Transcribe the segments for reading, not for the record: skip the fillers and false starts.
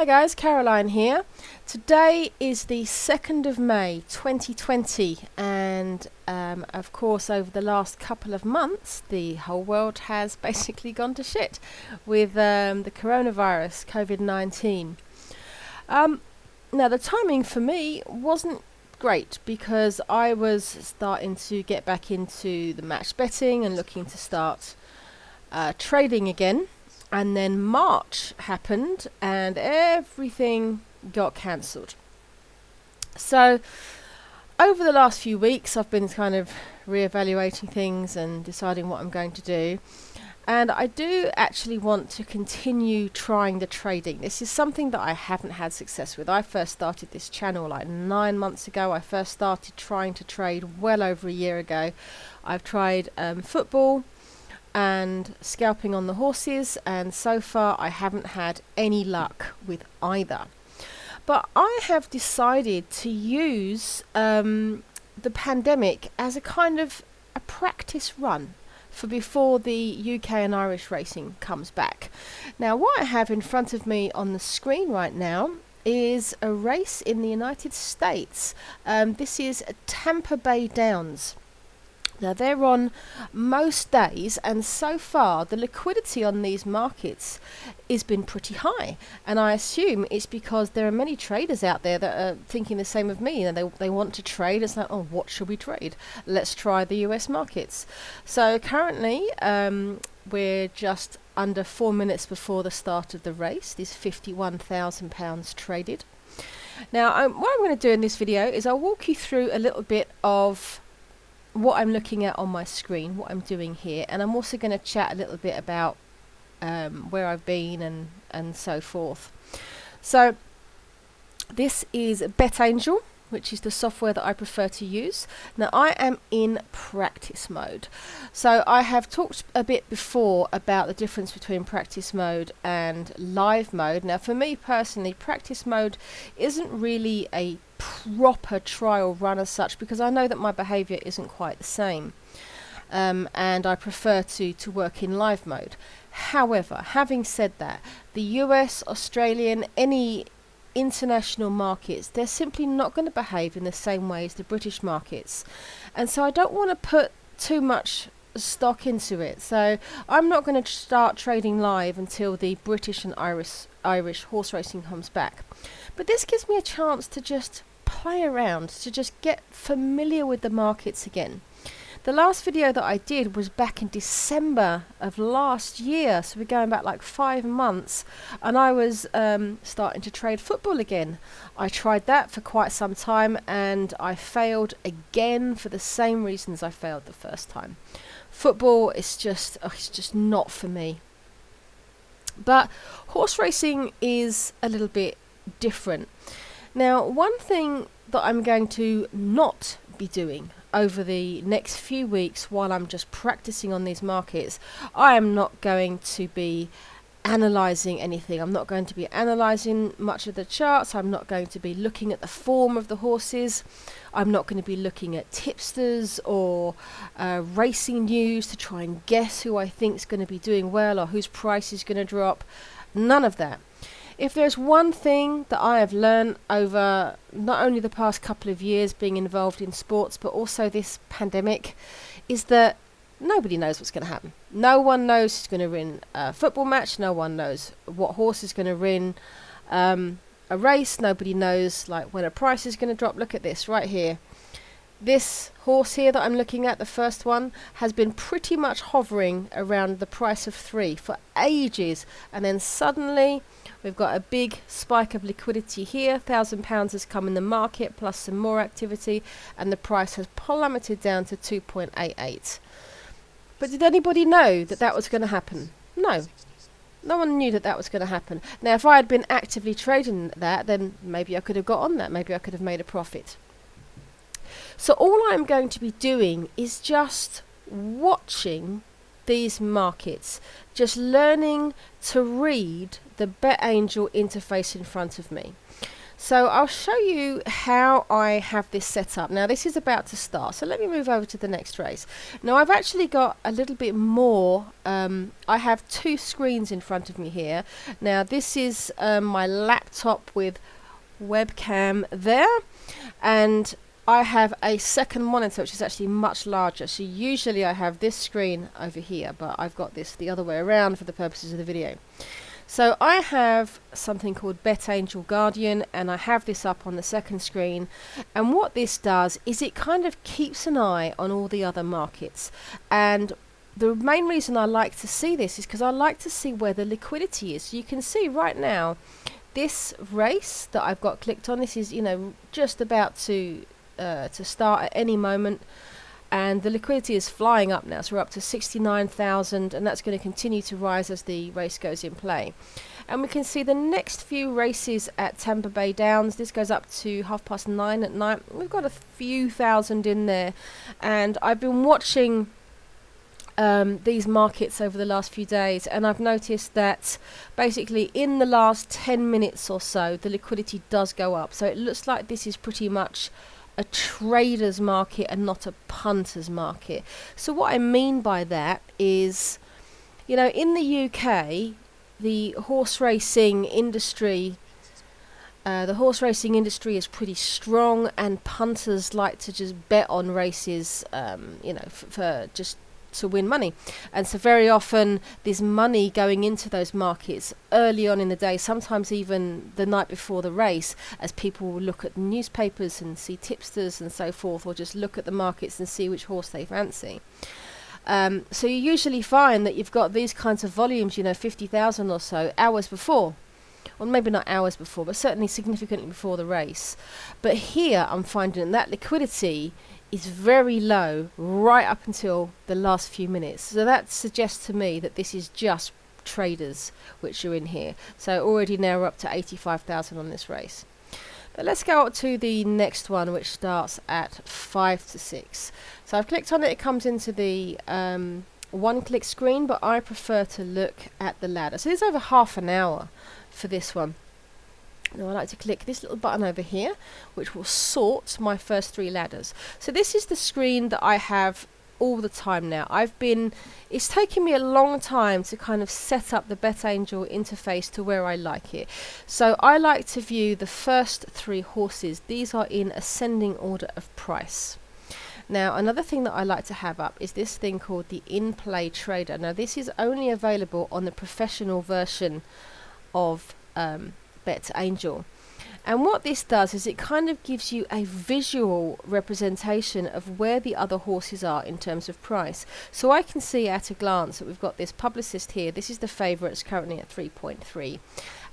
Hi guys, Caroline here. Today is the 2nd of May 2020 and of course over the last couple of months the whole world has basically gone to shit with the coronavirus, COVID-19. Now the timing for me wasn't great because I was starting to get back into the match betting and looking to start trading again. And then March happened and everything got cancelled. So over the last few weeks I've been kind of reevaluating things and deciding what I'm going to do. And I do actually want to continue trying the trading. This is something that I haven't had success with. I first started this channel like 9 months ago. I first started trying to trade well over a year ago. I've tried football and scalping on the horses, and so far I haven't had any luck with either. But I have decided to use the pandemic as a kind of a practice run for before the UK and Irish racing comes back. Now what I have in front of me on the screen right now is a race in the United States. This is Tampa Bay Downs. Now they're on most days, and so far the liquidity on these markets has been pretty high, and I assume it's because there are many traders out there that are thinking the same of me, and they want to trade. It's like, oh, what should we trade? Let's try the US markets. So currently we're just under 4 minutes before the start of the race. There's £51,000 traded. Now what I'm going to do in this video is I'll walk you through a little bit of what I'm looking at on my screen, what I'm doing here, and I'm also going to chat a little bit about where I've been and so forth. So this is BetAngel, which is the software that I prefer to use. Now I am in practice mode. So I have talked a bit before about the difference between practice mode and live mode. Now for me personally, practice mode isn't really a proper trial run as such, because I know that my behaviour isn't quite the same, and I prefer to work in live mode. However, having said that, the US, Australian, any international markets, they're simply not going to behave in the same way as the British markets, and so I don't want to put too much stock into it. So I'm not going to start trading live until the British and Irish horse racing comes back. But this gives me a chance to just play around, to just get familiar with the markets again. The last video that I did was back in December of last year, so we're going back like 5 months, and I was starting to trade football again. I tried that for quite some time and I failed again for the same reasons I failed the first time. Football is just, it's just not for me. But horse racing is a little bit different. Now, one thing that I'm going to not be doing over the next few weeks while I'm just practicing on these markets, I am not going to be analysing anything. I'm not going to be analysing much of the charts. I'm not going to be looking at the form of the horses. I'm not going to be looking at tipsters or racing news to try and guess who I think is going to be doing well or whose price is going to drop. None of that. If there's one thing that I have learned over not only the past couple of years being involved in sports, but also this pandemic, is that nobody knows what's going to happen. No one knows who's going to win a football match. No one knows what horse is going to win a race. Nobody knows like when a price is going to drop. Look at this right here. This horse here that I'm looking at, the first one, has been pretty much hovering around the price of 3 for ages, and then suddenly we've got a big spike of liquidity here. £1,000 has come in the market plus some more activity, and the price has plummeted down to 2.88. But did anybody know that that was going to happen? No. No one knew that that was going to happen. Now if I had been actively trading that, then maybe I could have got on that. Maybe I could have made a profit. So all I'm going to be doing is just watching these markets, just learning to read the BetAngel interface in front of me. So I'll show you how I have this set up. Now this is about to start, so let me move over to the next race. Now I've actually got a little bit more. I have two screens in front of me here. Now this is my laptop with webcam there, and I have a second monitor which is actually much larger. So usually I have this screen over here, but I've got this the other way around for the purposes of the video. So I have something called BetAngel Guardian, and I have this up on the second screen, and what this does is it kind of keeps an eye on all the other markets. And the main reason I like to see this is because I like to see where the liquidity is. So you can see right now this race that I've got clicked on, this is, you know, just about to start at any moment. And the liquidity is flying up now, so we're up to 69,000, and that's going to continue to rise as the race goes in play. And we can see the next few races at Tampa Bay Downs. This goes up to 9:30 at night. We've got a few thousand in there, and I've been watching these markets over the last few days, and I've noticed that basically in the last 10 minutes or so, the liquidity does go up. So it looks like this is pretty much a trader's market and not a punter's market. So what I mean by that is, you know, in the UK, the horse racing industry is pretty strong, and punters like to just bet on races, you know, for just to win money. And so very often there's money going into those markets early on in the day, sometimes even the night before the race, as people will look at newspapers and see tipsters and so forth, or just look at the markets and see which horse they fancy. So you usually find that you've got these kinds of volumes, you know, 50,000 or so hours before, or maybe not hours before, but certainly significantly before the race. But here I'm finding that liquidity is very low right up until the last few minutes. So that suggests to me that this is just traders which are in here. So already now we're up to 85,000 on this race. But let's go up to the next one, which starts at 5 to 6. So I've clicked on it. It comes into the one-click screen, but I prefer to look at the ladder. So there's over half an hour for this one. Now I like to click this little button over here, which will sort my first three ladders. So this is the screen that I have all the time now. It's taken me a long time to kind of set up the BetAngel interface to where I like it. So I like to view the first three horses. These are in ascending order of price. Now another thing that I like to have up is this thing called the in-play trader. Now this is only available on the professional version of BetAngel. And what this does is it kind of gives you a visual representation of where the other horses are in terms of price. So I can see at a glance that we've got this Publicist here. This is the favourite. It's currently at 3.3.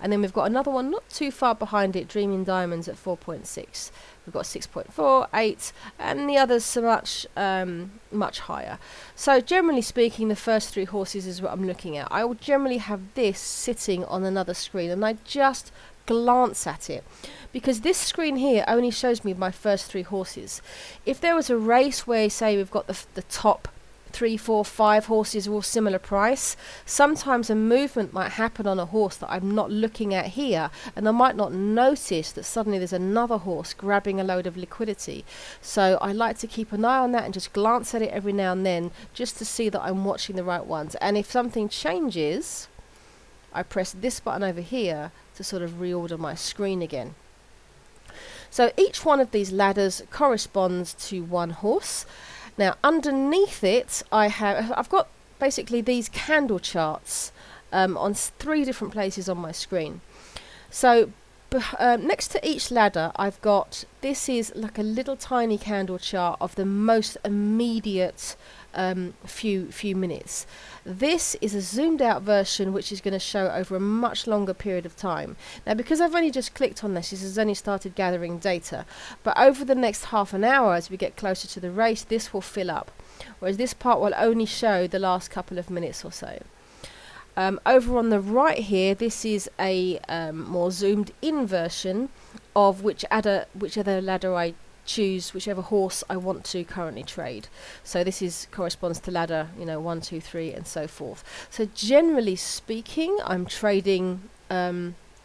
And then we've got another one not too far behind it, Dreaming Diamonds, at 4.6. We've got 6.4, 8, and the others so much higher. So generally speaking, the first three horses is what I'm looking at. I will generally have this sitting on another screen, and I just glance at it, because this screen here only shows me my first three horses. If there was a race where, say, we've got the top 3, 4, 5 horses all similar price, sometimes a movement might happen on a horse that I'm not looking at here, and I might not notice that suddenly there's another horse grabbing a load of liquidity. So I like to keep an eye on that and just glance at it every now and then, just to see that I'm watching the right ones. And if something changes, I press this button over here to sort of reorder my screen again. So each one of these ladders corresponds to one horse. Now underneath it I've got basically these candle charts on 3 different places on my screen. So next to each ladder I've got, this is like a little tiny candle chart of the most immediate few minutes. This is a zoomed out version which is going to show over a much longer period of time. Now because I've only just clicked on this has only started gathering data, but over the next half an hour as we get closer to the race, this will fill up, whereas this part will only show the last couple of minutes or so. Over on the right here, this is a more zoomed in version of whichever ladder I choose, whichever horse I want to currently trade. So this corresponds to ladder 1, 2, 3 and so forth. So generally speaking, I'm trading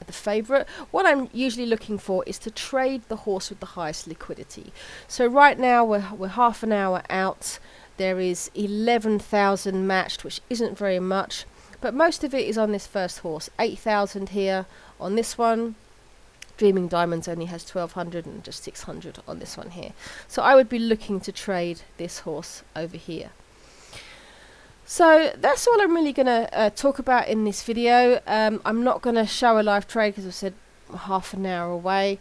the favourite. What I'm usually looking for is to trade the horse with the highest liquidity. So right now we're half an hour out. There is 11,000 matched, which isn't very much, but most of it is on this first horse. 8,000 here on this one. Dreaming Diamonds only has 1,200 and just 600 on this one here. So I would be looking to trade this horse over here. So that's all I'm really going to talk about in this video. I'm not going to show a live trade because I said half an hour away.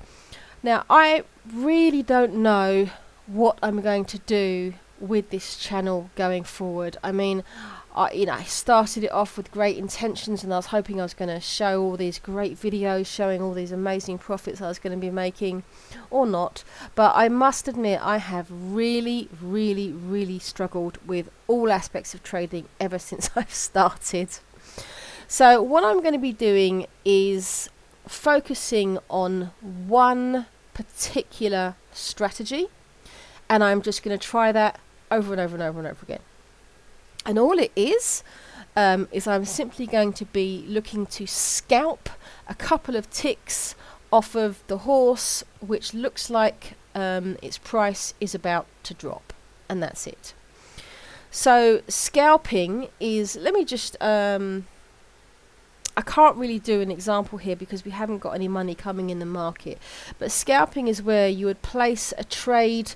Now I really don't know what I'm going to do with this channel going forward. I mean, I started it off with great intentions, and I was hoping I was going to show all these great videos showing all these amazing profits I was going to be making, or not. But I must admit, I have really struggled with all aspects of trading ever since I've started. So what I'm going to be doing is focusing on one particular strategy, and I'm just going to try that over and over and over and over again. And all it is I'm simply going to be looking to scalp a couple of ticks off of the horse, which looks like its price is about to drop, and that's it. So scalping is, let me just, I can't really do an example here because we haven't got any money coming in the market, but scalping is where you would place a trade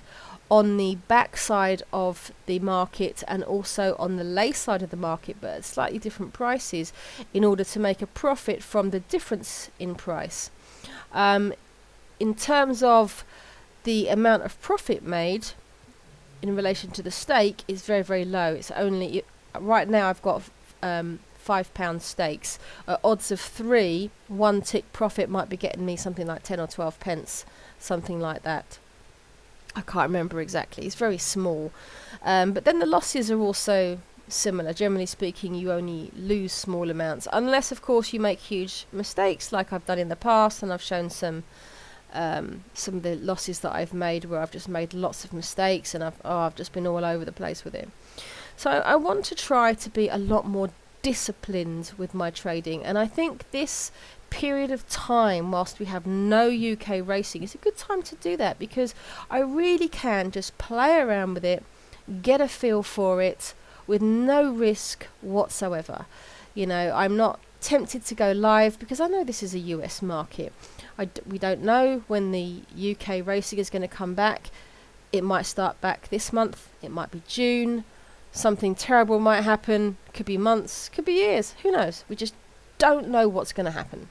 on the back side of the market and also on the lay side of the market, but at slightly different prices, in order to make a profit from the difference in price. In terms of the amount of profit made in relation to the stake is very low. It's only, right now I've got £5 stakes. Odds of 3, 1 tick profit might be getting me something like 10 or 12 pence, something like that. I can't remember exactly. It's very small. But then the losses are also similar. Generally speaking, you only lose small amounts, unless of course you make huge mistakes like I've done in the past, and I've shown some of the losses that I've made where I've just made lots of mistakes and I've just been all over the place with it. So I want to try to be a lot more disciplined with my trading, and I think this period of time whilst we have no UK racing is a good time to do that, because I really can just play around with it, get a feel for it with no risk whatsoever. You know, I'm not tempted to go live because I know this is a US market. We don't know when the UK racing is going to come back. It might start back this month, it might be June, something terrible might happen, could be months, could be years, who knows. We just don't know what's going to happen.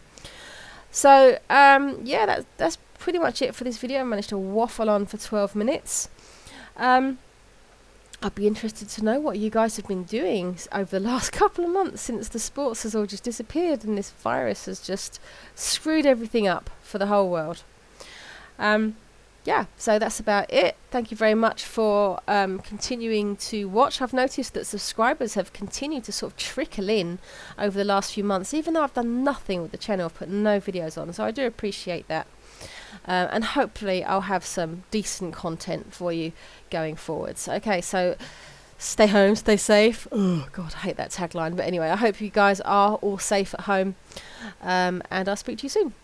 So yeah, that's pretty much it for this video. I managed to waffle on for 12 minutes. I'd be interested to know what you guys have been doing over the last couple of months since the sports has all just disappeared and this virus has just screwed everything up for the whole world. Yeah, so that's about it. Thank you very much for continuing to watch. I've noticed that subscribers have continued to sort of trickle in over the last few months, even though I've done nothing with the channel. I've put no videos on, so I do appreciate that. And hopefully I'll have some decent content for you going forwards. Okay, so stay home, stay safe. Oh God, I hate that tagline. But anyway, I hope you guys are all safe at home, and I'll speak to you soon.